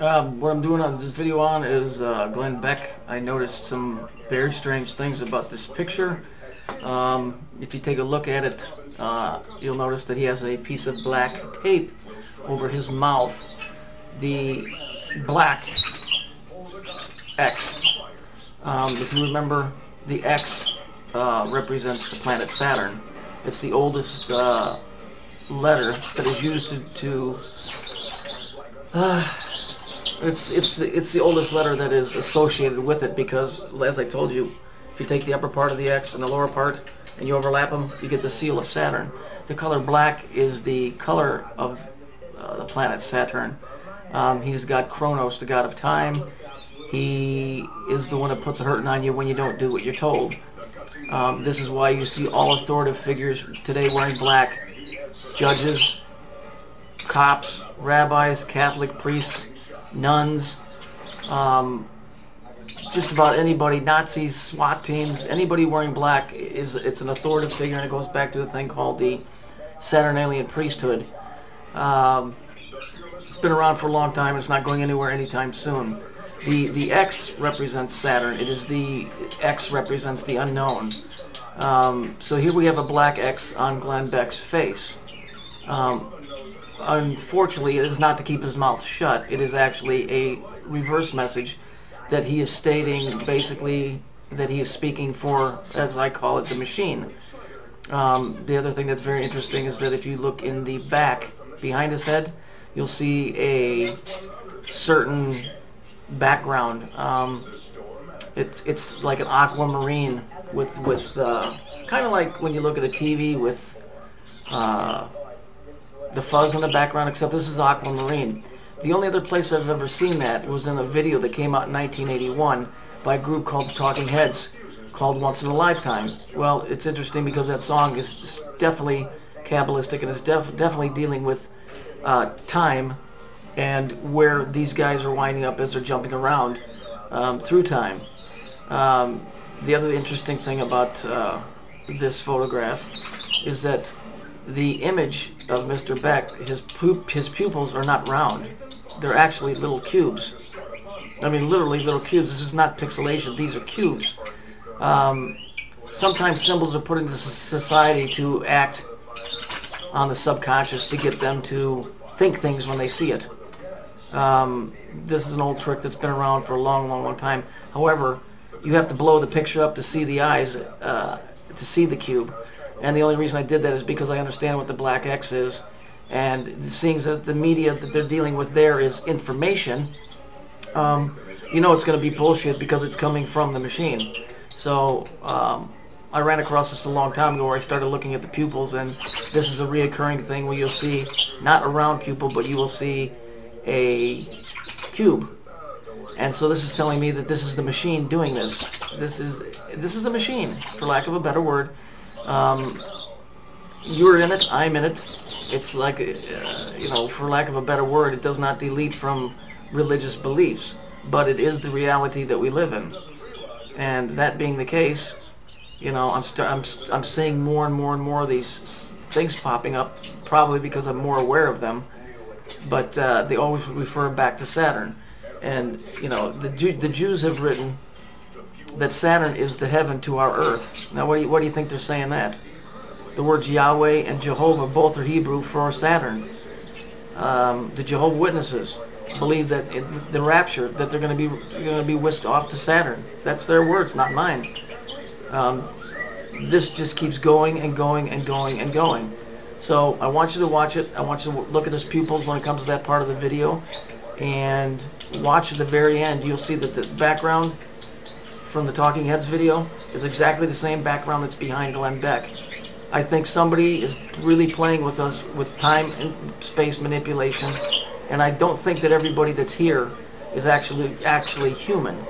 What I'm doing on this video on is Glenn Beck. I noticed some very strange things about this picture. If you take a look at it, you'll notice that he has a piece of black tape over his mouth. The black X. If you remember, the X represents the planet Saturn. It's the oldest letter that is used to it's the oldest letter that is associated with it, because, as I told you, if you take the upper part of the X and the lower part and you overlap them, you get the seal of Saturn. The color black is the color of the planet Saturn. He's got Kronos, the god of time. He is the one that puts a hurting on you when you don't do what you're told. This is why you see all authoritative figures today wearing black. Judges, cops, rabbis, Catholic priests, nuns, just about anybody, Nazis, SWAT teams, anybody wearing black it's an authoritative figure, and it goes back to a thing called the Saturnalian priesthood. It's been around for a long time. It's not going anywhere anytime soon. The X represents Saturn. It is the X represents the unknown. So here we have a black X on Glenn Beck's face. Unfortunately, it is not to keep his mouth shut. It is actually a reverse message that he is stating, basically, that he is speaking for, as I call it, the machine. The other thing that's very interesting is that if you look in the back, behind his head, you'll see a certain background. It's like an aquamarine with kind of like when you look at a TV with the fuzz in the background, except this is aquamarine. The only other place I've ever seen that was in a video that came out in 1981 by a group called the Talking Heads, called Once in a Lifetime. Well, it's interesting because that song is definitely Kabbalistic, and is definitely dealing with time and where these guys are winding up as they're jumping around through time. The other interesting thing about this photograph is that the image of Mr. Beck, his pupils are not round. They're actually little cubes. I mean, literally little cubes. This is not pixelation. These are cubes. Sometimes symbols are put into society to act on the subconscious, to get them to think things when they see it. This is an old trick that's been around for a long time. However, you have to blow the picture up to see the eyes, to see the cube. And the only reason I did that is because I understand what the black X is, and seeing that the media that they're dealing with there is information, you know it's going to be bullshit because it's coming from the machine. So I ran across this a long time ago where I started looking at the pupils, and this is a reoccurring thing where you'll see not a round pupil, but you will see a cube. And so this is telling me that this is the machine doing this. This is the machine, for lack of a better word. You're in it, I'm in it. It's like, you know, for lack of a better word, it does not delete from religious beliefs, but it is the reality that we live in. And that being the case, you know, I'm seeing more and more of these things popping up, probably because I'm more aware of them. But they always refer back to Saturn. And, you know, the Jews have written that Saturn is the heaven to our earth. Now, what do you think they're saying that? The words Yahweh and Jehovah both are Hebrew for Saturn. The Jehovah's Witnesses believe that in the rapture, that they're going to be whisked off to Saturn. That's their words, not mine. This just keeps going and going and going and going. So I want you to watch it. I want you to look at his pupils when it comes to that part of the video, and watch at the very end. You'll see that the background from the Talking Heads video is exactly the same background that's behind Glenn Beck. I think somebody is really playing with us with time and space manipulation, and I don't think that everybody that's here is actually human.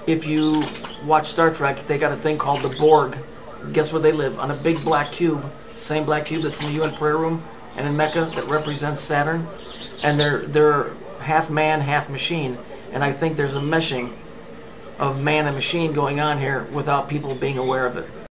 If you watch Star Trek, they got a thing called the Borg. Guess where they live? On a big black cube, same black cube that's in the UN prayer room and in Mecca, that represents Saturn. And they're half man, half machine. And I think there's a meshing of man and machine going on here without people being aware of it.